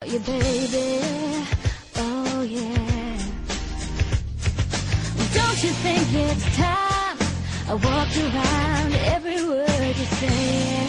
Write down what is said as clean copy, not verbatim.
You baby, oh yeah. Don't you think it's time I walked around every word you say?